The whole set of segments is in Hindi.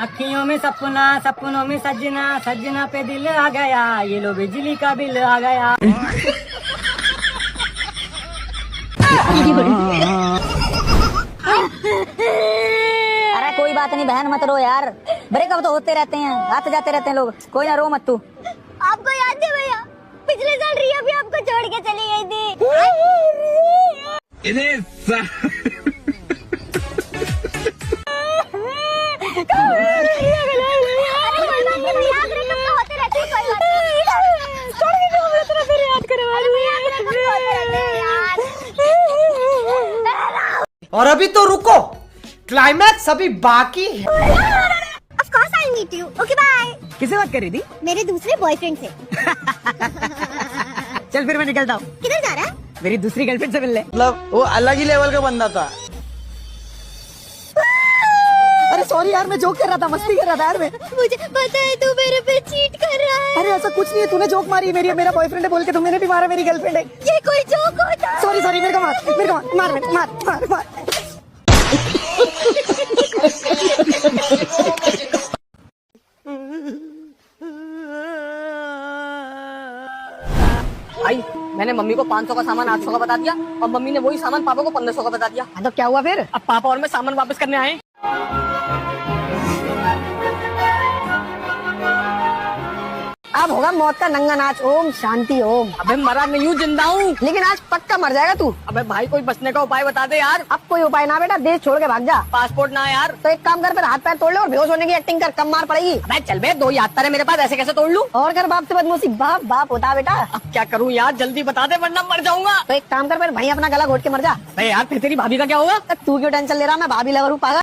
अखियों में सपना, सपनों में सजना, सजना पे दिल आ गया, ये लो बिजली का बिल आ गया। अरे कोई बात नहीं बहन, मत रो यार। ब्रेकअप तो होते रहते हैं, आते जाते रहते हैं लोग, कोई ना रो मत तू। आपको याद है भैया, पिछले साल रिया भी आपको छोड़ के चली गई थी। और अभी तो रुको, क्लाइमैक्स अभी बाकी है। Of course I'll meet you. Okay, bye. किसे बात कर रही थी? मेरे दूसरे बॉयफ्रेंड से। चल फिर मैं निकलता हूँ। किधर जा रहा है? मेरी दूसरी गर्लफ्रेंड से मिलने। मतलब वो अलग ही लेवल का बंदा था। अरे सॉरी यार, मैं जोक कर रहा था, मस्ती कर रहा था यार मैं। मुझे पता है तू मेरे पे चीट कर रहा है। अरे ऐसा कुछ नहीं है, तूने जोक मारी, मेरा बॉयफ्रेंड है बोल के तुमने भी मारा, मेरी गर्लफ्रेंड है। ये कोई जोक होता? सॉरी मेरे को मार। भाई मैंने मम्मी को 500 का सामान 800 का बता दिया और मम्मी ने वही सामान पापा को 1500 का बता दिया। तो क्या हुआ फिर? अब पापा और मैं सामान वापस करने आए। अब होगा मौत का नंगा नाच, ओम शांति ओम। अबे मरा नहीं हूँ, जिंदा हूँ, लेकिन आज पक्का मर जाएगा तू। अबे भाई कोई बचने का उपाय बता दे यार। अब कोई उपाय ना बेटा, देश छोड़ के भाग जा। पासपोर्ट ना यार? तो एक काम कर, फिर हाथ पैर तोड़ ले और बेहोश होने की एक्टिंग कर, कम मार पड़ेगी। अबे चल बे, 2 यात्रा है मेरे पास, ऐसे कैसे तोड़ लूं? और कर बाप से बदमाशी, बाप होता बेटा। अब क्या करूँ यार, जल्दी बता दे वरना मर जाऊंगा। तो एक काम कर, फिर भाई अपना गला घोट के मर जा। अरे यार फिर तेरी भाभी का क्या होगा? तू क्यों टेंशन ले रहा, मैं भाभी लवर हूँ पागल।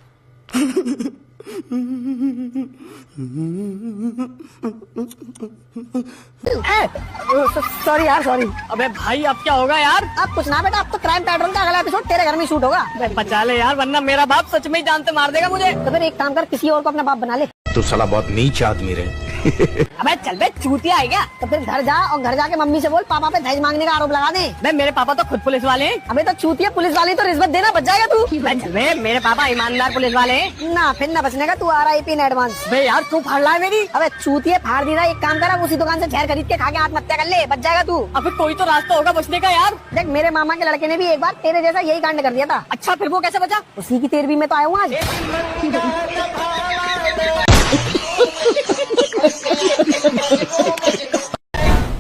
सॉरी। अबे भाई अब क्या होगा यार? अब कुछ ना बेटा, अब तो क्राइम पैट्रोल का अगला एपिसोड तेरे घर में शूट होगा। बचा ले यार, वरना मेरा बाप सच में ही जानते मार देगा मुझे। तो फिर एक काम कर, किसी और को अपना बाप बना ले। तू साला बहुत नीच आदमी रहे। अबे चल बे, चूतिया है क्या? तो फिर घर जा और घर जाके मम्मी से बोल पापा पे दहेज मांगने का आरोप लगा दे। बे मेरे पापा तो खुद पुलिस वाले हैं। अबे तो चूतिया पुलिस वाले तो रिश्वत देना बच जाएगा तू। चल बे, मेरे पापा ईमानदार पुलिस वाले हैं ना, फिर ना बचने का तू RIP इन एडवांस। बे यार तू फाड़ रहा है मेरी। अबे चूतिया फाड़ दी ना, एक काम कर, उसी दुकान से जहर खरीद के खा के आत्महत्या कर ले, बच जाएगा तू। अब कोई तो रास्ता होगा बचने का यार। देख मेरे मामा के लड़के ने भी एक बार तेरे जैसा यही कांड कर दिया था। अच्छा फिर वो कैसे बचा? उसी की 13वीं में तो आया हूँ आज।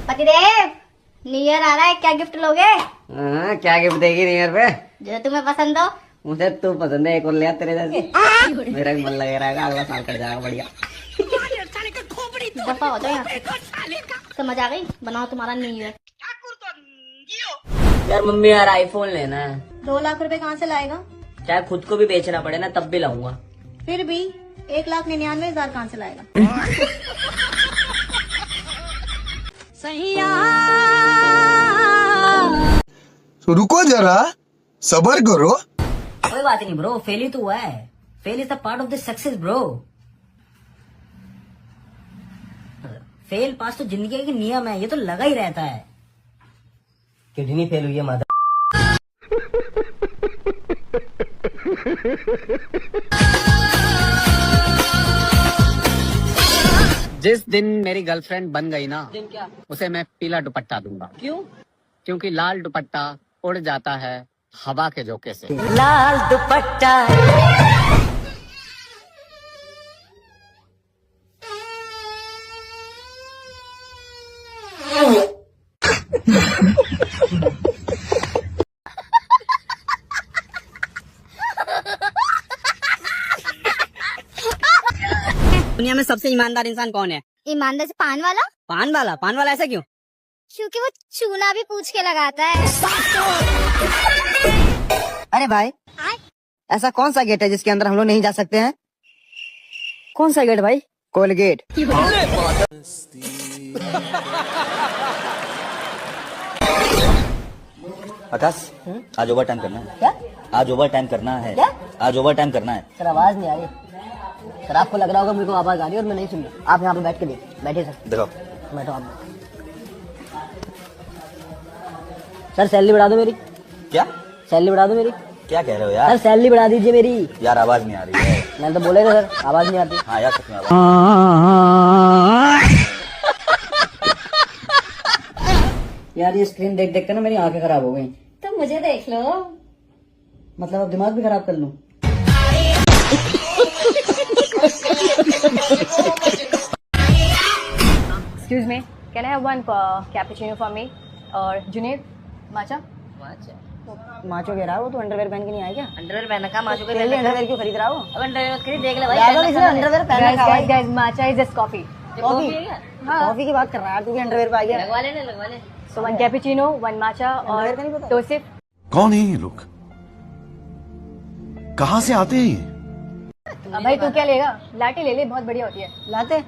पतिदेव, न्यू ईयर आ रहा है, क्या गिफ्ट लोगे? क्या गिफ्ट देगी न्यू ईयर पे? जो तुम्हें पसंद हो। मुझे तू पसंद है, एक और लिया तेरे जैसे। मेरा भी मन लगे रहेगा, अगला साल कट जाएगा बढ़िया। दफा हो जाओ यहाँ से। समझ आ गई, बनाओ तुम्हारा न्यू ईयर। यार मम्मी यार आईफोन लेना है। 2 लाख रुपए कहाँ से लाएगा? चाहे खुद को भी बेचना पड़े ना, तब भी लाऊंगा। फिर भी 1,99,000 कहाँ से लाएगा? रुको जरा, सबर करो। कोई बात नहीं ब्रो, फेल ही तो हुआ है। Fail is the part of the success bro. Fail pass तो जिंदगी का नियम है, ये तो लगा ही रहता है। किडनी फेल हुई है माता। जिस दिन मेरी गर्लफ्रेंड बन गई ना, दिन क्या? उसे मैं पीला दुपट्टा दूंगा। क्यों? क्योंकि लाल दुपट्टा उड़ जाता है हवा के झोंके से। लाल दुपट्टा। दुनिया में सबसे ईमानदार इंसान कौन है? ईमानदार से पान वाला? पान वाला ऐसा क्यों? क्योंकि वो चूना भी पूछ के लगाता है। अरे भाई, ऐसा कौन सा गेट है जिसके अंदर हम लोग नहीं जा सकते हैं? कौन सा गेट भाई? कोलगेट। आकाश, आज ओवर टाइम करना है। क्या? आज ओवर टाइम करना है। क्या? आज ओवर टाइम करना है। सर आवाज नहीं आ रही सर, आपको लग रहा होगा मेरे को आवाज आ रही है और मैं नहीं सुन रहा। आप यहाँ पे बैठ के बैठे सर। देखो, बैठो आप। सर सैलरी बढ़ा दो मेरी। क्या सैलरी बढ़ा दो मेरी। क्या कह रहे हो यार? सर सैलरी बढ़ा दीजिए मेरी। यार आवाज नहीं आ रही है। मैंने तो बोले थे सर, आवाज नहीं आती। हाँ यार सच में आवाज। यार ये स्क्रीन देख देख कर ना मेरी आंखें खराब हो गई। तो मुझे देख लो। मतलब अब दिमाग भी खराब कर लूं? Excuse me, can I have one cappuccino for me? और जुनेद माचा? माचो कह रहा है वो, तो अंडरवेयर पहन के नहीं आया क्या? अंडरवेयर पहना का माचो के तेरे लिए अंडरवेयर क्यों खरीद रहा हो? अब अंडरवेयर खरीद देख ले भाई। यार इसने अंडरवेयर पहना Guys, था भाई। guys, guys, matcha is just coffee. Coffee है क्या? कॉफी की बात कर रहा है तू भी अंडरवेयर पे आ गया। लगवा ले लगवा ले। So one cappuccino, one matcha underwear का नहीं और पता? टोसिफ। कौन है ये लोग? कहाँ से आते हैं ये? अब भाई तू क्या लेगा? लाटे ले ले, बहुत बढ़िया होती है। लाते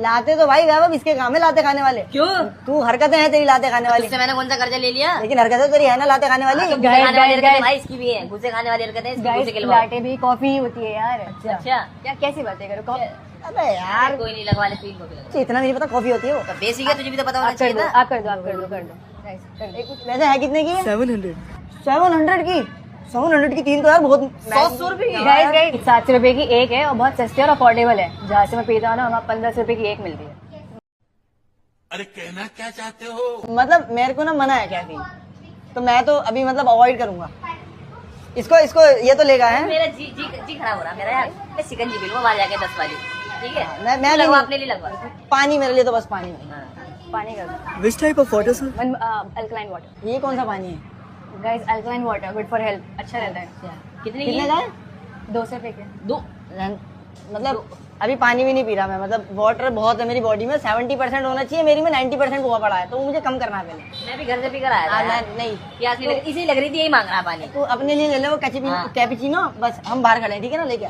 लाते तो भाई वैभव इसके काम है लाते खाने वाले। क्यों? तू हरकतें हैं तेरी लाते खाने वाली। इससे मैंने कौन सा कर्जा ले लिया? लेकिन हरकतें तेरी है ना लाते खाने वाली। घुसे खाने वाली हरकतें भाई इसकी भी है। घुसे खाने वाली हरकतें इसकी। Guys, घुसे के लगवाओ। लाटे भी कॉफी ही होती है यार। अच्छा क्या कैसी बातें करो? अबे यार कोई नहीं लगवा ले तीन कॉफी लगवा। तुझे इतना नहीं पता कॉफी होती है वो। तो बेसिक है तुझे भी तो पता होना आप कर चाहिए दो, था। आप कर दो, आप कर दो, कर दो। Guys, कर दो। वैसे है कितने की? 700 की। 700 की तीन तो यार बहुत 100 रुपए की। Guys, guys, 700 रुपए की एक है और बहुत सस्ती और अफोर्डेबल है। जहाँ से मैं पीता हूँ ना वहाँ 1500 रुपए की एक मिलती है। मतलब मेरे को ना मना है कैफीन, तो मैं तो अभी मतलब अवॉइड करूंगा इसको। इसको ये तो लेगा है। मेरा जी जी जी खराब हो रहा मेरा यार। मैं शिकंजी पी लूंगा बाहर जाके 10 वाली। ठीक है मैं लगवा नहीं- अपने लिए लगवा। पानी मेरे लिए तो बस पानी है। पानी कर दो। Which type of water sir? One alkaline water. ये कौन सा पानी है? Guys, alkaline water good for health. अच्छा रहता है। कितने कितने की? का है? 200 रुपए के। दो। मतलब अभी पानी भी नहीं पी रहा मैं। मतलब वाटर बहुत है मेरी बॉडी में। 70% होना चाहिए, मेरी में 90% हुआ पड़ा है, तो मुझे कम करना है पहले। मैं भी घर से पी कर आया था मैं यार। नहीं प्यास नहीं लगी इसी लग रही थी यही मांग रहा पानी। तू अपने लिए ले ले वो हाँ। कैपुचिनो, बस हम बाहर खड़े हैं, ठीक है ना? लेके आ।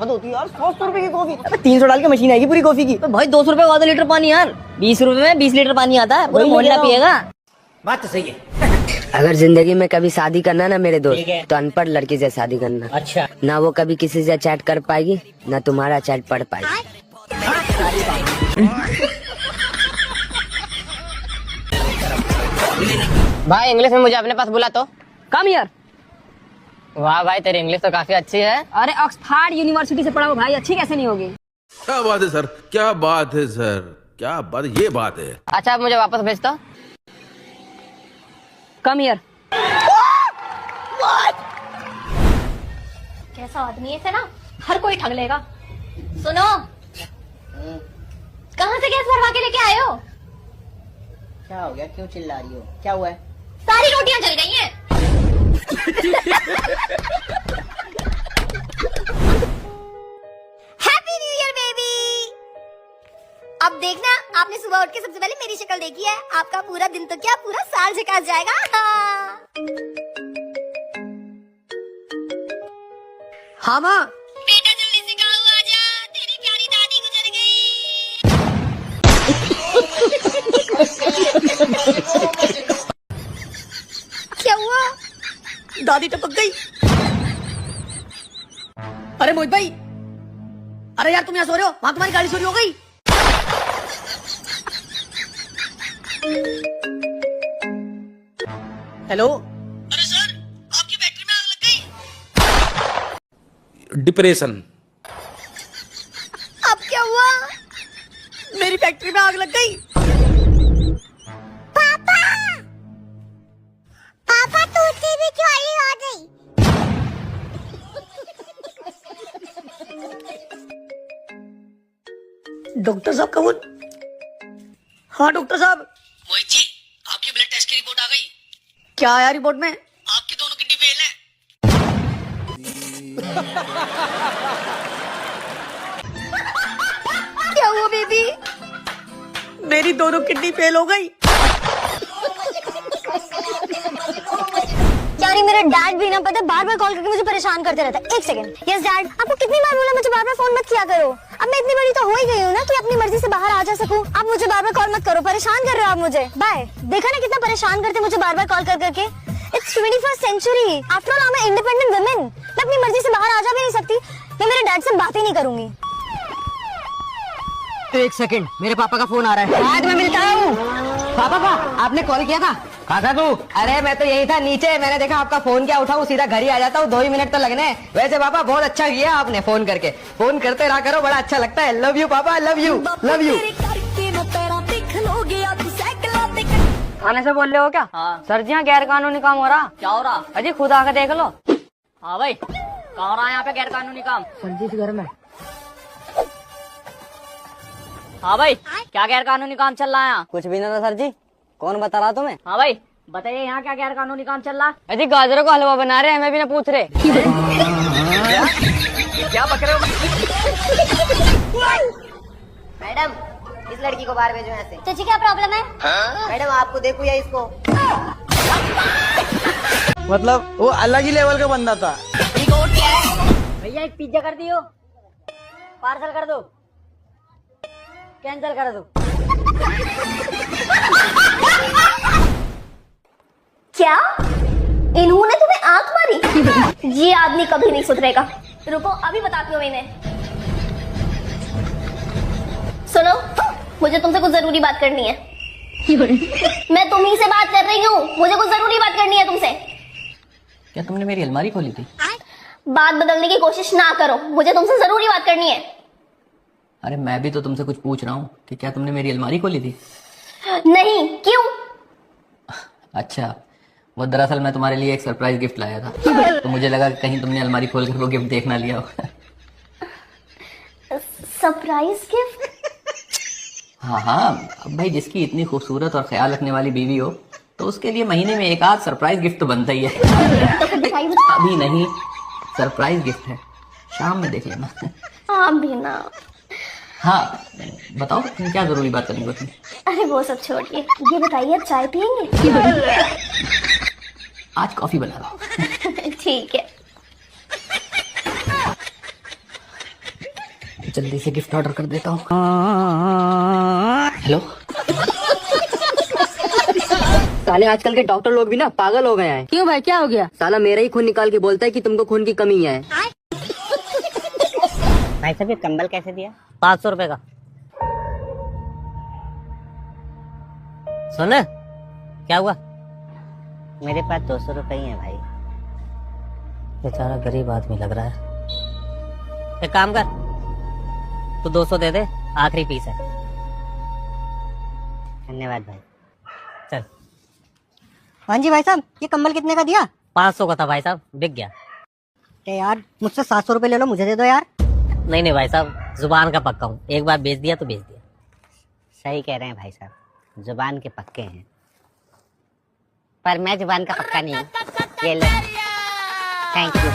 हद होती है यार, 100 रुपए की कॉफी। 300 डाल के मशीन आएगी पूरी कॉफी की। तो भाई 200 रुपए का 2 लीटर पानी यार। 20 रुपए में 20 लीटर पानी आता है। पूरा वही मोहल्ला ले रहा हूँ। पिएगा। बात तो सही है। अगर जिंदगी में कभी शादी करना ना मेरे दोस्त, तो अनपढ़ लड़की से शादी करना। अच्छा ना वो कभी किसी से चैट कर पाएगी, ना तुम्हारा चैट पढ़ पाएगी। भाई इंग्लिश में मुझे अपने पास बुला तो। Come here. वाह भाई तेरी इंग्लिश तो काफी अच्छी है। अरे ऑक्सफोर्ड यूनिवर्सिटी से पढ़ा हो भाई, अच्छी कैसे नहीं होगी? क्या बात है सर, क्या बात है सर, क्या बात, ये बात है। अच्छा अब मुझे वापस भेज दो। Come here. कैसा आदमी है ना, हर कोई ठग लेगा। सुनो, कहाँ से गैस भरवा के लेके आए हो? क्या हो गया? क्यों चिल्ला रही हो? क्या हुआ है? सारी रोटियां जल गई हैं। Happy new year baby. अब देखना, आपने सुबह उठ के सबसे पहले मेरी शक्ल देखी है, आपका पूरा दिन तो क्या पूरा साल झकास जाएगा। हाँ माँ, बेटा जल्दी से गाँव आ जा, तेरी प्यारी दादी गुजर गई। क्या हुआ? दादी टपक गई। अरे मोहित भाई, अरे यार तुम यहाँ सो रहे हो, वहां तुम्हारी गाड़ी चोरी हो गई। हेलो। अरे सर, आपकी बैटरी में आग लग गई। डिप्रेशन। अब क्या हुआ? मेरी फैक्ट्री में आग लग गई। पापा, पापा तुझे भी चोरी हो गई। डॉक्टर साहब कौन? हाँ डॉक्टर साहब। मोहित जी, आपकी ब्लड टेस्ट की रिपोर्ट आ गई। क्या आया रिपोर्ट में? आपकी दोनों किडनी फेल है। क्या हुआ बेबी? मेरी दोनों किडनी फेल हो गई। यार मेरा डैड भी ना पता बार बार कॉल करके मुझे परेशान करते रहता है। एक सेकंड। यस डैड, आपको कितनी बार बोला मुझे बार बार फोन मत किया करो। अब मैं इतनी बड़ी तो हो ही गई हूँ ना कि अपनी मर्जी से बाहर आ जा सकूं। आप मुझे बार बार कॉल मत करो, परेशान कर रहे हो आप मुझे। बाय। देखा ना कितना परेशान करते मुझे बार बार कॉल कर करके। It's 21st century. After all I am independent women. मैं अपनी मर्जी से बाहर आ जा भी नहीं सकती। मैं मेरे डैड से बात ही नहीं करूंगी। एक सेकंड, मेरे पापा का फोन आ रहा है। आज मैं मिलता हूँ। पापा आपने कॉल किया था? कहाँ था तू? अरे मैं तो यही था नीचे, मैंने देखा आपका फोन क्या उठाऊं, सीधा घर ही आ जाता हूँ, 2 ही मिनट तो लगने। वैसे पापा बहुत अच्छा किया आपने फोन करके, फोन करते रहा करो, बड़ा अच्छा लगता है। लव यू पापा, लव यू लव यू। थाने से बोल रहे हो क्या? हाँ। सर जी यहाँ गैर कानूनी काम हो रहा। क्या हो रहा? अजी खुद आके देख लो। हाँ भाई, कहाँ हो रहा है यहाँ पे गैर कानूनी काम? सर जी इस घर में। हाँ भाई, क्या गैर कानूनी काम चल रहा है यहाँ? कुछ भी ना सर जी, कौन बता रहा तुम्हें? हाँ भाई बताइए, यहाँ क्या गैर कानूनी काम चल रहा है? अजी गाजरों का हलवा बना रहे हैं, हमें भी ना पूछ रहे। क्या बक रहे हो? मैडम, इस लड़की को बाहर भेजो यहाँ से। चाची क्या प्रॉब्लम है? मैडम आपको देखो या इसको? मतलब वो अलग ही लेवल का बंदा था। भैया एक पिज्जा कर दियो, पार्सल कर दो, कैंसिल कर दो। क्या इन्होंने तुम्हें आंख मारी? ये आदमी कभी नहीं सुधरेगा। रुको अभी बताती हूँ इन्हें। सुनो, मुझे तुमसे कुछ जरूरी बात करनी है। मैं तुम्ही से बात कर रही हूँ, मुझे कुछ जरूरी बात करनी है तुमसे। क्या तुमने मेरी अलमारी खोली थी? बात बदलने की कोशिश ना करो, मुझे तुमसे जरूरी बात करनी है। अरे मैं भी तो तुमसे कुछ पूछ रहा हूँ कि क्या तुमने मेरी अलमारी खोली थी? नहीं, क्यों? अच्छा, वो दरअसल मैं तुम्हारे लिए एक सरप्राइज गिफ्ट लाया था, तो मुझे लगा कि कहीं तुमने अलमारी खोलकर वो गिफ्ट देख ना लिया हो। Surprise gift? हाँ हाँ, अब भाई जिसकी इतनी खूबसूरत और ख्याल रखने वाली बीवी हो तो उसके लिए महीने में एक आध सरप्राइज गिफ्ट तो बनता ही है। तो फिर दिखाई दो। अभी नहीं, सरप्राइज गिफ्ट है, शाम में देख लेना। हाँ भी ना। हाँ बताओ, तुम क्या जरूरी बात करनी होती? अरे वो सब छोड़िए, ये बताइए आप चाय पियेंगे? आज कॉफी बना रहा हूँ। ठीक है। जल्दी से गिफ्ट ऑर्डर कर देता हूँ। हेलो, साले आजकल के डॉक्टर लोग भी ना पागल हो गए हैं। क्यों भाई, क्या हो गया? साला मेरा ही खून निकाल के बोलता है कि तुमको खून की कमी है। भाई साहब ये कंबल कैसे दिया? 500 रुपए का। सुन, क्या हुआ? मेरे पास 200 रुपए ही है भाई। बेचारा गरीब आदमी लग रहा है। एक काम कर, तू 200 दे दे, आखिरी पीस है। धन्यवाद भाई। चल। हाँ जी भाई साहब, ये कंबल कितने का दिया? 500 का था भाई साहब, बिक गया। यार मुझसे 700 रुपए ले लो, मुझे दे दो यार। नहीं नहीं भाई साहब, जुबान का पक्का हूँ, एक बार बेच दिया तो बेच दिया। सही कह रहे हैं भाई साहब, जुबान के पक्के हैं, पर मैं जुबान का पक्का नहीं हूँ। ये लो, थैंक यू।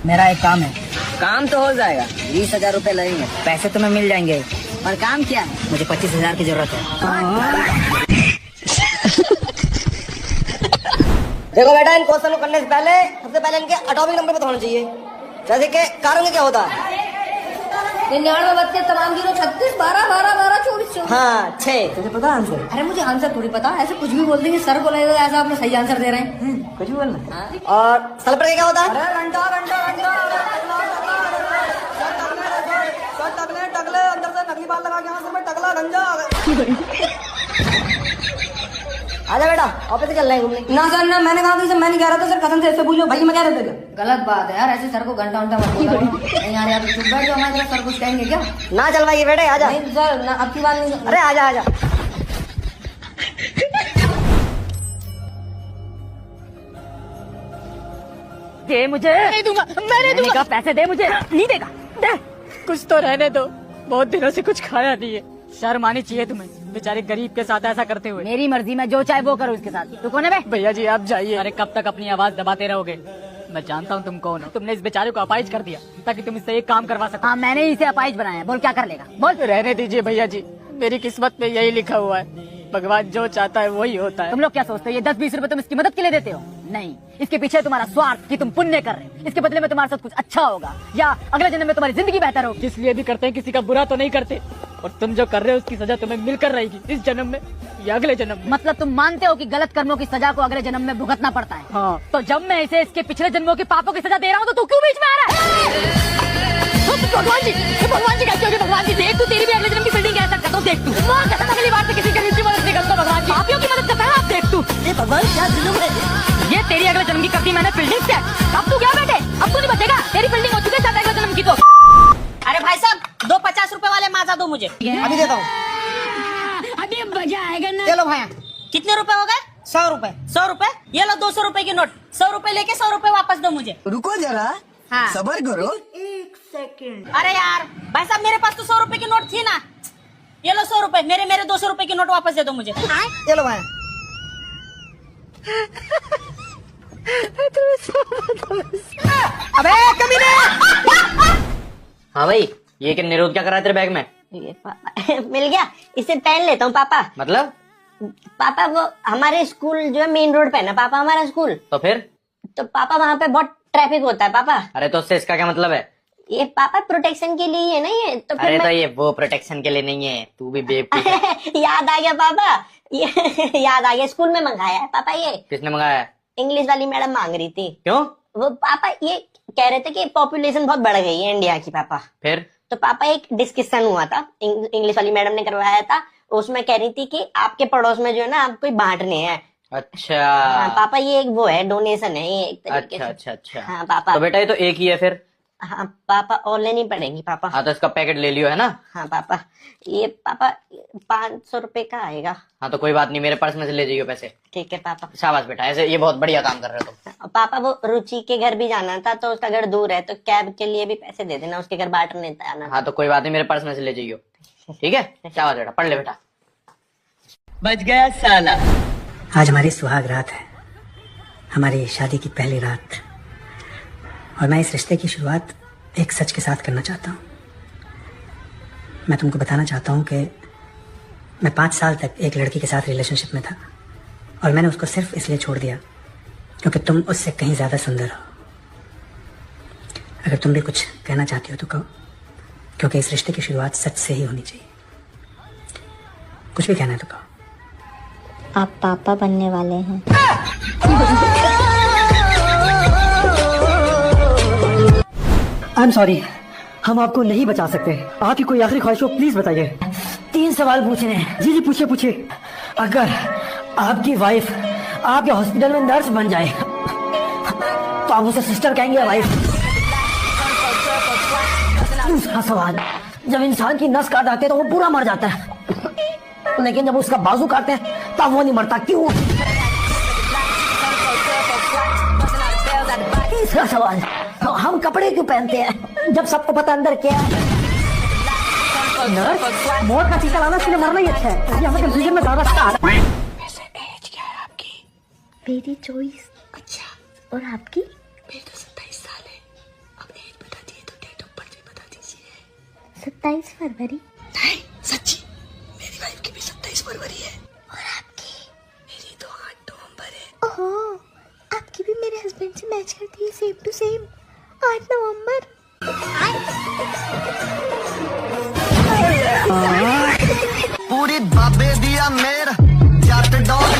मेरा एक काम है। काम तो हो जाएगा, 20,000 रुपए लगेंगे, पैसे तुम्हें मिल जाएंगे। और काम क्या है? मुझे 25,000 की जरूरत है। देखो बेटा, इन क्वेश्चन को करने से पहले सबसे पहले इनके एटॉमिक नंबर पता होना चाहिए। जैसे कि कारण क्या होता है? 99, 32, तमाम 0, 36, 12, 12, 12, 24। हाँ 6। तुझे पता आंसर? अरे मुझे आंसर थोड़ी पता, ऐसे कुछ भी बोल देंगे, सर बोला ऐसा आपने सही आंसर दे रहे हैं। कुछ भी बोलना। और सल्फर क्या होता है? घंटा घंटा घंटा टकले अंदर से नकली बाल लगा के यहाँ से मैं टकला गंजा। आजा बेटा, ऑफिस चल रहे हैं घूमने। ना सर ना, मैंने कहा कि मैं नहीं कह रहा था सर, कसम से ऐसे पूछो भाई, मैं कह रहा था। गलत बात है यार, ऐसे सर को घंटा घंटा मत बोलो। नहीं यार, यार चुप बैठ जाओ, हमारे सर कुछ कहेंगे क्या? ना चलवाइए बेटे, आजा। नहीं सर ना, अब की बात नहीं। अरे आजा आजा। दे मुझे, नहीं दूंगा, मैंने दूंगा। पैसे दे मुझे। नहीं देगा, दे। कुछ तो रहने दो, बहुत दिनों से कुछ खाया नहीं है। शर्म आनी चाहिए तुम्हें, बेचारे गरीब के साथ ऐसा करते हुए। मेरी मर्जी, मैं जो चाहे वो करूँ इसके साथ। तू कौन है बे? भैया जी आप जाइए। अरे कब तक अपनी आवाज दबाते रहोगे? मैं जानता हूँ तुम कौन हो। तुमने इस बेचारे को अपाइज कर दिया ताकि तुम इससे एक काम करवा सको। हाँ मैंने इसे अपाइज बनाया, बोल क्या कर लेगा? बोल। रहने दीजिए भैया जी, मेरी किस्मत में यही लिखा हुआ है, भगवान जो चाहता है वही होता है। तुम लोग क्या सोचते हो, ये 10-20 रुपए तुम इसकी मदद के लिए देते हो? नहीं, इसके पीछे तुम्हारा स्वार्थ कि तुम पुण्य कर रहे हो, इसके बदले में तुम्हारे साथ कुछ अच्छा होगा या अगले जन्म में तुम्हारी जिंदगी बेहतर होगी। इसलिए भी करते हैं, किसी का बुरा तो नहीं करते। और तुम जो कर रहे हो उसकी सजा तुम्हें मिलकर रहेगी, इस जन्म में या अगले जन्म में। मतलब तुम मानते हो कि गलत कर्मों की सजा को अगले जन्म में भुगतना पड़ता है। हाँ। तो जब मैं इसे इसके पिछले जन्मों के पापों की सजा दे रहा हूँ तो तू क्यों बीच में आ रहा है? भगवान जी कहते हो, भगवान जी देख, तू तेरी भी अगले जन्म की बिल्डिंग ऐसा करता हूँ, देख तू अगली बार से किसी गरीब की मदद नहीं करता। भगवान जी पापियों की मदद करता है, आप देख तू। ये भगवान क्या जुल्म है, ये तेरी अगले जन्म की करती मैंने बिल्डिंग से। अब तू क्या बेटे, अब तू नहीं बचेगा, तेरी बिल्डिंग हो चुकी है अगले जन्म की। तो अरे भाई साहब, 2 50 रुपए वाले माजा दो मुझे। अभी देता हूँ। अभी मजा आएगा ना। चलो भाई, कितने रुपए हो गए? 100 रुपए। 100 रुपए, ये लो 200 रुपए की नोट। 100 रुपए लेके 100 रुपए वापस दो मुझे। रुको जरा, हाँ। सबर करो। अरे यार भाई साहब, मेरे पास तो 100 रुपए की नोट थी ना। ये लो 100 रुपए, मेरे 200 रुपए की नोट वापस दे दो मुझे। चलो भाई। अबे कमीने! हाँ भाई, ये क्या निरोध क्या करा तेरे बैग में? ये मिल गया, इसे पहन लेता हूँ पापा। मतलब? पापा वो हमारे स्कूल जो है मेन रोड पे है ना पापा, हमारा स्कूल। तो फिर? तो पापा वहाँ पे बहुत ट्रैफिक होता है पापा। अरे तो उससे इसका क्या मतलब है? ये पापा प्रोटेक्शन के लिए है ना ये, तो फिर अरे तो ये वो प्रोटेक्शन के लिए नहीं है, तू भी बेवकूफ है। याद आ गया पापा, ये याद आ गया, स्कूल में मंगाया है पापा ये। किसने मंगाया? इंग्लिश वाली मैडम मांग रही थी। क्यों? वो पापा ये कह रहे थे कि पॉपुलेशन बहुत बढ़ गई है इंडिया की पापा। फिर? तो पापा एक डिस्कशन हुआ था, इंग्लिश वाली मैडम ने करवाया था, उसमें कह रही थी कि आपके पड़ोस में जो है ना आप कोई बांटने हैं। अच्छा। हाँ पापा, ये एक वो है, डोनेशन है ये एक तरीके अच्छा से। अच्छा। हाँ पापा। तो बेटा ये तो एक ही है फिर। हाँ पापा, और लेनी पड़ेगी पापा। हाँ तो इसका पैकेट ले लियो, है ना? हाँ पापा, ये पापा 500 रुपए का आएगा। हाँ तो कोई बात नहीं, मेरे पर्स में से ले जाइयो पैसे। ठीक है पापा। शाबाश बेटा, ऐसे ये बहुत बढ़िया काम कर रहे हो तुम। पापा वो रुचि के घर भी जाना था, तो उसका घर दूर है, तो कैब के लिए भी पैसे दे देना, उसके घर बांटने जाना। हाँ तो कोई बात नहीं, मेरे पर्स में से ले जाइयो, ठीक है? शाबाश बेटा, पढ़ ले बेटा। बच गया साला। आज हमारी सुहाग रात है, हमारी शादी की पहली रात, और मैं इस रिश्ते की शुरुआत एक सच के साथ करना चाहता हूँ। मैं तुमको बताना चाहता हूँ कि मैं 5 साल तक एक लड़की के साथ रिलेशनशिप में था, और मैंने उसको सिर्फ इसलिए छोड़ दिया क्योंकि तुम उससे कहीं ज्यादा सुंदर हो। अगर तुम भी कुछ कहना चाहती हो तो कहो, क्योंकि इस रिश्ते की शुरुआत सच से ही होनी चाहिए। कुछ भी कहना है तो कहो। आप पापा बनने वाले हैं। आई एम सॉरी, हम आपको नहीं बचा सकते। आपकी कोई आखिरी ख्वाहिश हो प्लीज बताइए। 3 सवाल पूछने हैं। जी पूछिए पूछिए। अगर आपकी वाइफ आपके हॉस्पिटल में नर्स बन जाए तो आप उसे सिस्टर कहेंगे या वाइफ? दूसरा सवाल, जब इंसान की नस काट आती है तो वो पूरा मर जाता है, लेकिन जब उसका बाजू काटते हैं तब वो नहीं मरता, क्यों? तीसरा सवाल, हम कपड़े क्यों पहनते हैं जब सबको पता अंदर क्या है? नर्स मौत का टीका लाना, इसके लिए मरना ही अच्छा है। ये हमें कंफ्यूजन में ज्यादा स्टार। वैसे एज क्या है आपकी? मेरी चॉइस। अच्छा, और आपकी? मेरी तो 27 साल है। अब एज बता दिए तो डेट ऑफ बर्थ भी बता दीजिए। 27 फरवरी। नहीं सच्ची, मेरी वाइफ की भी 27 फरवरी है। और आपकी? मेरी तो 8 नवंबर है। ओहो, आपकी भी मेरे हस्बैंड से मैच करती है, सेम टू सेम 8 नवंबर। पूरी बाबे दिया मेरा जट डॉट।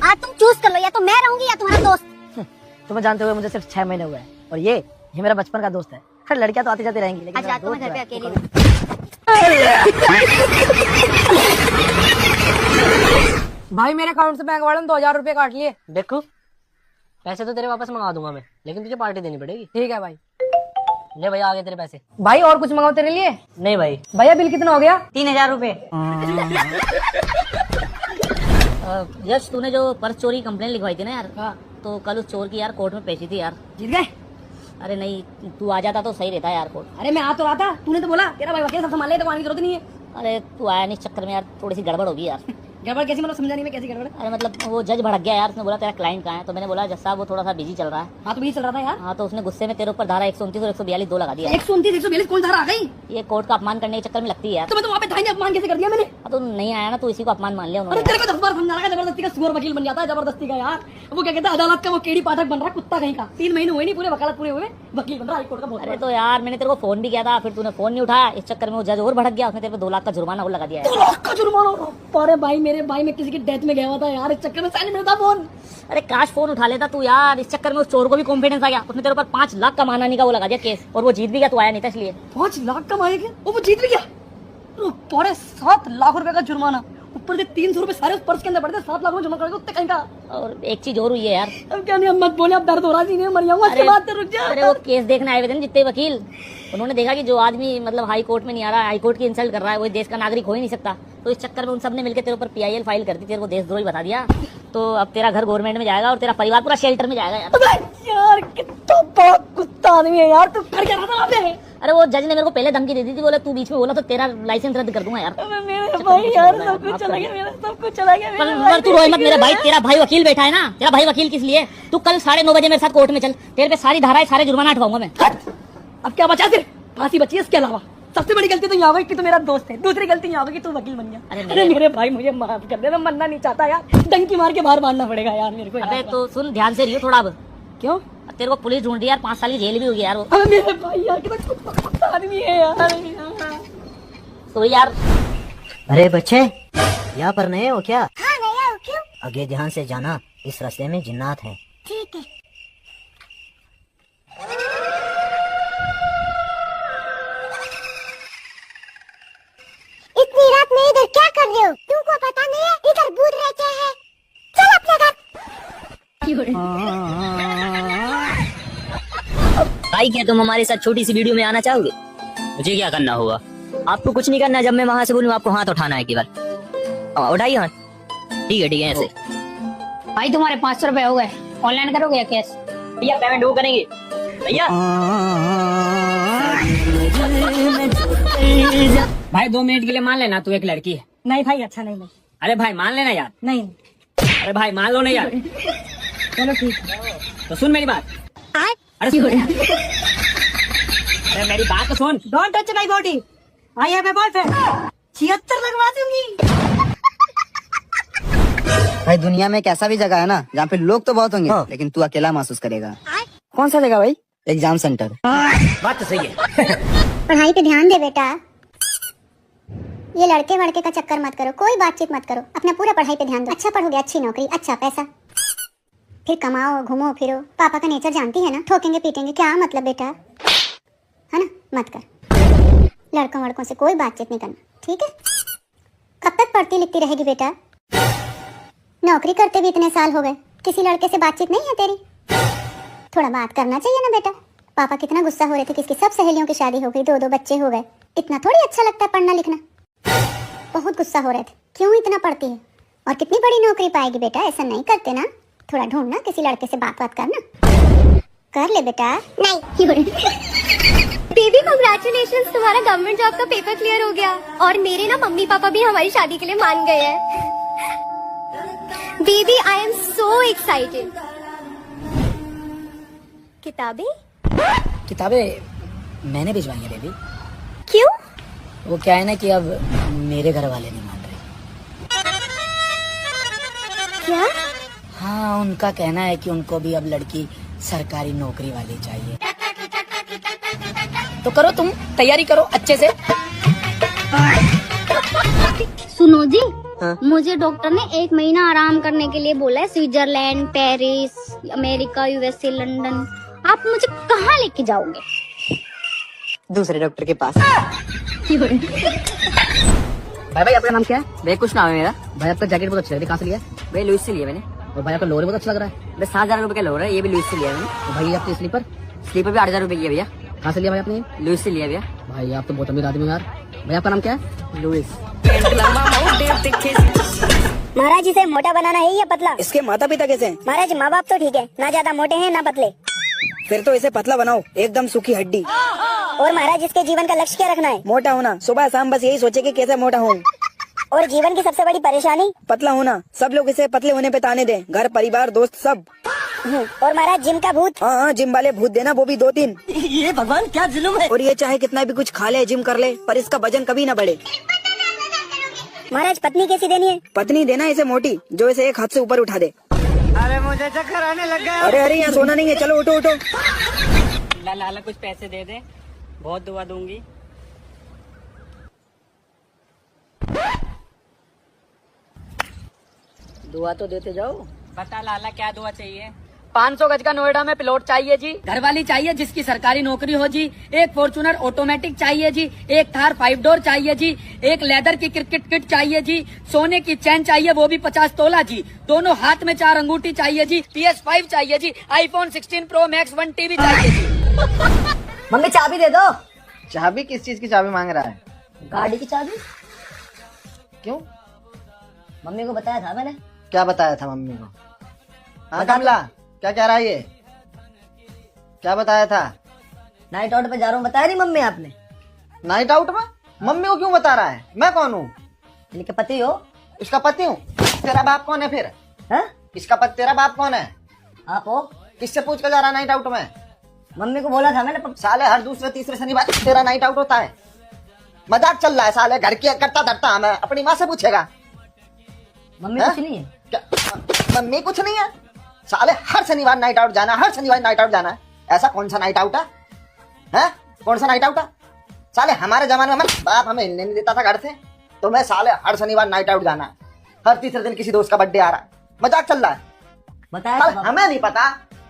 आज तुम चूज कर लो, या तो मैं रहूंगी या तुम्हारा दोस्त। तुम्हें जानते हुए मुझे सिर्फ 6 महीने हुए हैं, और ये मेरा बचपन का दोस्त है। खैर लड़कियां तो आती जाती रहेंगी, लेकिन आज रात को मैं घर पे अकेली हूँ। भाई मेरे अकाउंट से बैंक वाले ने 2000 रुपए काट लिए। देखो, पैसे तो तेरे वापस मंगा दूंगा मैं, लेकिन तुझे पार्टी देनी पड़ेगी। ठीक है भाई। ले भैया, आगे तेरे पैसे। भाई और कुछ मंगाओ तेरे लिए? नहीं भाई। भैया बिल कितना हो गया? 3000 रुपए। यश, तूने जो पर्स चोरी कंप्लेन लिखवाई थी ना यार, तो कल उस चोर की यार कोर्ट में पेशी थी यार। जीत गए? अरे नहीं, तू आ जाता तो सही रहता यार कोर्ट। अरे मैं आ तो रहा था, तूने तो बोला तेरा भाई वकील सब संभाल ले, तो आने की जरूरत नहीं है। अरे तू आया नहीं, चक्कर में यार थोड़ी सी गड़बड़ होगी यार। गड़बड़ कैसी, मतलब समझाने में कैसी गड़बड़? अरे मतलब वो जज भड़क गया यार, उसने बोला तेरा क्लाइंट कहाँ है, तो मैंने बोला जज साहब वो थोड़ा सा बिजी चल रहा है। हाँ तो बिजी चल रहा था यार। हाँ तो उसने गुस्से में तेरे ऊपर धारा 129 और 142 दो लगा दिया। 129 142 कौन धारा आ गई? ये कोर्ट का अपमान करने के चक्कर में लगती है यार। तो मैं तो वहाँ पे थाने अपमान कैसे कर दिया मैंने? तो नहीं आया ना, तो इसी को अपमान मान लिया अरे उन्होंने। तेरे को 10 बार समझाना है, जबरदस्ती का सुअर वकील बन जाता है, जबरदस्ती का यार। वो क्या कहता है, अदालत का वो केड़ी पाठक बन रहा है, कुत्ता कहीं का। 3 महीने हुए नहीं पूरे वकालत पूरे हुए, वकील बन रहा है हाईकोर्ट का। अरे तो यार मैंने तेरे को फोन भी किया था, फिर तूने फोन नहीं उठाया, इस चक्कर में वो जज और भड़क गया, उसने तेरे पे 2 लाख का जुर्माना और लगा दिया है। 2 लाख का जुर्माना? अरे भाई मेरे भाई, मैं किसी की डेथ में गया हुआ था यार, इस चक्कर में साइन मिलता फोन। अरे काश फोन उठा लेता तू यार, इस चक्कर में उस चोर को भी कॉन्फिडेंस आ गया, उसने तेरे ऊपर 5 लाख का मानहानि का वो लगा दिया केस, और वो जीत भी गया, तू आया नहीं था इसलिए। 5 लाख का मारे गया, वो जीत भी गया। 7 लाख रुपए का जुर्माना, ऊपर से 300 रुपए सारे उस पर्स के अंदर पड़े थे। 7 लाख में जमा करेगा उत्ते कहीं का। और एक चीज और हुई है यार। अब क्या नहीं, अब मत बोले, अब दर्द हो रहा है, सीने में मर जाऊंगा। रुक जा। अरे वो केस देखने आए हुए थे ना जितने वकील, उन्होंने देखा कि जो आदमी मतलब हाई कोर्ट में नहीं आ रहा है, हाई कोर्ट की इंसल्ट कर रहा है, वो देश का नागरिक हो ही नहीं सकता, तो इस चक्कर में उन सब ने मिलकर तेरे ऊपर PIL फाइल कर दी, तेरे को देशद्रोही बता दिया। तो अब तेरा घर गवर्नमेंट में जाएगा और तेरा परिवार पूरा शेल्टर में जाएगा यार। यार कितना बड़ा कुत्ता आदमी है यार, तू कर क्या रहा था वहाँ पे? अरे वो जज ने मेरे को पहले धमकी दे दी थी, बोले तू बीच में बोला तो तेरा लाइसेंस रद्द कर दूंगा यार। मेरे भाई यार, सब कुछ चला गया मेरा, सब कुछ चला गया। पर तू रोए मत मेरे भाई, तेरा भाई वकील बैठा है ना, तेरा भाई वकील किस लिए? तू कल 9:30 बजे मेरे साथ कोर्ट में चल, तेरे पे सारी धाराएं सारे जुर्माना हटवाऊंगा मैं। अब क्या बचा सिर्फ फांसी बची है, इसके अलावा सबसे बड़ी गलती तो यहाँ हुई कि तू मेरा दोस्त है, दूसरी गलती यहाँ हुई कि तू वकील बन गया। अरे मेरे भाई मुझे माफ कर दे, मैं मरना नहीं चाहता यार, डंकी मार के बाहर मारना पड़ेगा यार मेरे को। अबे तो सुन, ध्यान से रहियो थोड़ा। अब क्यों? तेरे को पुलिस ढूंढ रही है यार, 5 साल की जेल भी होगी यार वो। अरे मेरे भाई यार, कितना कुत्ता आदमी है यार। तो यार अरे बच्चे यहाँ पर नए हो क्या? हाँ नया हो। क्यों? आगे ध्यान से जाना, इस रास्ते में जिन्नात है। ठीक है। इतनी रात में इधर क्या कर रहे हो? तुमको पता नहीं है इधर भूत रहते हैं? चल अपने घर। भाई क्या तुम हमारे साथ छोटी सी वीडियो में आना चाहोगे? मुझे क्या करना होगा? आपको कुछ नहीं करना, जब मैं वहां से बोलूँ आपको हाथ उठाना है केवल। उठाइए हाथ। ठीक है ऐसे। भाई तुम्हारे 500 रुपए हो गए, ऑनलाइन करोगे या कैश? भैया पेमेंट वो करेंगे भैया। भाई 2 मिनट के लिए मान लेना, तू एक लड़की है। नहीं भाई अच्छा नहीं लगा। अरे भाई मान लेना यार। नहीं। अरे भाई मान लो ना यार। चलो ठीक, तो सुन मेरी बात। अरे मेरी बात तो सुन। Don't touch my body, I have a boyfriend. 76 लगवा दूंगी। भाई दुनिया में एक ऐसा भी जगह है ना जहाँ पे लोग तो बहुत होंगे, लेकिन तू अकेला महसूस करेगा। कौन सा जगह भाई? Exam centre. बात तो सही है। पढ़ाई पे ध्यान दे बेटा, ये लड़के वड़के का चक्कर मत करो, कोई बातचीत मत करो, अपना पूरा पढ़ाई पे ध्यान दो। अच्छा पढ़ोगे, अच्छी नौकरी, अच्छा पैसा, फिर कमाओ, घूमो फिरो। पापा का नेचर जानती है ना, ठोकेंगे पीटेंगे, क्या मतलब बेटा, है ना? मत कर, लड़कों वड़कों से कोई बातचीत नहीं करना, ठीक है? कब तक पढ़ती लिखती रहेगी बेटा? नौकरी करते भी इतने साल हो गए, किसी लड़के से बातचीत नहीं है तेरी? थोड़ा बात करना चाहिए ना बेटा। पापा कितना गुस्सा हो रहे थे, किसकी सब सहेलियों की शादी हो गई, 2-2 बच्चे हो गए, इतना थोड़ी अच्छा लगता है पढ़ना लिखना। बहुत गुस्सा हो रहे थे, क्यों इतना पढ़ती है और कितनी बड़ी नौकरी पाएगी बेटा? ऐसा नहीं करते ना, थोड़ा ढूंढना, किसी लड़के से बात करना, कर ले बेटा। नहीं बेबी कांग्रेचुलेशंस, तुम्हारा गवर्नमेंट जॉब का पेपर क्लियर हो गया, और मेरे ना मम्मी पापा भी हमारी शादी के लिए मान गए हैं। Baby I am so excited. किताबें मैंने भिजवाई है बेबी। क्यों? वो क्या है ना कि अब मेरे घर वाले नहीं मान रहे। क्या? हाँ उनका कहना है कि उनको भी अब लड़की सरकारी नौकरी वाली चाहिए। तो करो, तुम तैयारी करो अच्छे से। सुनो जी, मुझे डॉक्टर ने 1 महीना आराम करने के लिए बोला है। Switzerland, Paris, America, USA, London. आप मुझे कहाँ लेके जाओगे? दूसरे डॉक्टर के पास। भाई आपका नाम क्या है? भाई कुछ नाम है मेरा। भाई आपका जैकेट बहुत अच्छा लग रहा है, कहाँ से लिया? भाई लुइस से लिया मैंने। और भाई आपका लोअर बहुत अच्छा लग रहा है। भाई 7,000 रुपए का लोअर है, ये भी लुइस से लिया मैंने। और भाई आपके स्लीपर भी 8,000 रुपए की है भैया। कहाँ से लिया भाई आपने? लुइस से लिया भैया। भाई आप तो बहुत अमीर आदमी यार। भाई आपका नाम क्या है? लुइस। महाराज इसे मोटा बनाना है या पतला? इसके माता पिता कैसे हैं? महाराज माँ बाप तो ठीक है, ना ज्यादा मोटे हैं ना पतले। फिर तो इसे पतला बनाओ, एकदम सूखी हड्डी। और महाराज इसके जीवन का लक्ष्य क्या रखना है? मोटा होना। सुबह शाम बस यही सोचे कि कैसे मोटा हूँ। और जीवन की सबसे बड़ी परेशानी? पतला होना। सब लोग इसे पतले होने पे ताने दें, घर परिवार दोस्त सब। और महाराज जिम का भूत? हाँ, जिम वाले भूत देना, वो भी 2-3। ये भगवान क्या जुल्म है। और ये चाहे कितना भी कुछ खा ले, जिम कर ले, पर इसका वजन कभी न बढ़े। महाराज पत्नी कैसी देनी है? पत्नी देना इसे मोटी, जो इसे एक हाथ से ऊपर उठा दे। अरे मुझे चक्कर आने लग गया। अरे यहाँ सोना नहीं है, चलो उठो उठो। लाला कुछ पैसे दे दे, बहुत दुआ दूंगी। दुआ तो देते जाओ। बता लाला क्या दुआ चाहिए? 500 गज का नोएडा में प्लॉट चाहिए जी। घरवाली चाहिए जिसकी सरकारी नौकरी हो जी। एक फॉर्च्यूनर ऑटोमेटिक चाहिए जी। एक थार 5 डोर चाहिए जी। एक लेदर की क्रिकेट किट चाहिए जी। सोने की चैन चाहिए, वो भी 50 तोला जी। दोनों हाथ में 4 अंगूठी चाहिए जी। PS5 चाहिए जी। iPhone 16 Pro Max 1 TV चाहिए जी। मम्मी चाबी दे दो। चाबी? किस चीज की चाबी मांग रहा है? गाड़ी की चाबी। क्यों? मम्मी को बताया था मैंने। क्या बताया था मम्मी को? हाँ कमला, क्या कह रहा है ये? क्या बताया था? नाइट आउट पे जा रहा हूँ, बताया नहीं मम्मी आपने? नाइट आउट में? मम्मी को क्यों बता रहा है? मैं कौन हूँ? इनके पति हो? इसका पति हूँ। तेरा बाप कौन है फिर? है? इसका पति, तेरा बाप कौन है? आप हो? किससे पूछ कर जा रहा नाइट आउट में? मम्मी को बोला था मैंने। साले हर दूसरे तीसरे शनिवार तेरा नाइट आउट होता है। मजाक चल रहा है साले, घर की करता धरता मैं अपनी माँ से पूछेगा। मम्मी कुछ नहीं है क्या? मम्मी कुछ नहीं है? साले हर शनिवार नाइट आउट जाना, हर शनिवार नाइट आउट जाना है। ऐसा कौन सा नाइट आउट है? हैं? कौन सा नाइट आउट है? साले हमारे जमाने में बाप हमें हिलने नहीं देता था घर से, तो मैं साले हर शनिवार नाइट आउट जाना है। हर तीसरे दिन किसी दोस्त का बर्थडे आ रहा है। मजाक चल रहा है। बताया हमें नहीं पता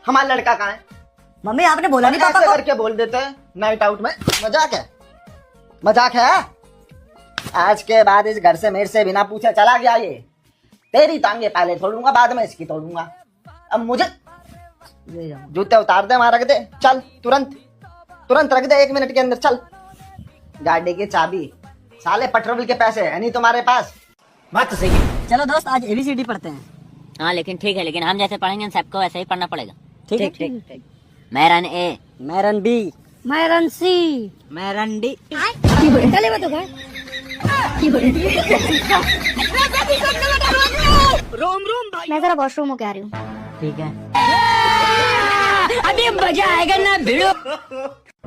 हमारा लड़का कहाँ है। मम्मी आपने बोला नहीं पापा ऐसे को? करके बोल देते हैं नाइट आउट में। मजाक है? मजाक है? आज के बाद इस घर से मेरे से बिना पूछे चला गया ये। तेरी टांगे पहले तोड़ूंगा, बाद में इसकी तोड़ूंगा। अब मुझे जूते उतार दे, वहां रख दे। चल तुरंत रख दे, 1 मिनट के अंदर चल। गाड़ी की चाबी, साले पेट्रोल के पैसे है नहीं तुम्हारे पास। बात तो सही है। चलो दोस्त आज ABCD पढ़ते हैं। हाँ लेकिन ठीक है, लेकिन हम जैसे पढ़ेंगे सबको वैसे ही पढ़ना पड़ेगा। ठीक है ठीक। मैरन A, मैरन B, मैरन C, मैरन D। चले बतो का? मैं जरा वॉशरूम होके आ रही हूँ। ठीक है। अभी मजा आएगा ना भिड़ो।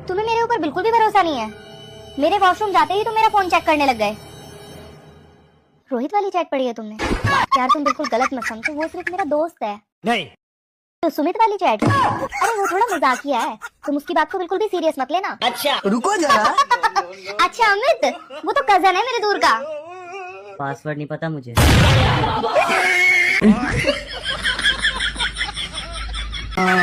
तुम्हें मेरे ऊपर बिल्कुल भी भरोसा नहीं है। मेरे वॉशरूम जाते ही तुम मेरा फोन चेक करने लग गए। रोहित वाली चैट पढ़ी है तुमने? यार तुम बिल्कुल गलत मत समझो, वो सिर्फ मेरा दोस्त है। नहीं। तो सुमित वाली चैट, अरे वो थोड़ा मजाकिया है, तुम उसकी बात को बिल्कुल भी सीरियस मत लेना। अच्छा रुको जरा। अच्छा अमित, वो तो कजन है मेरे दूर का। पासवर्ड नहीं पता मुझे। हाँ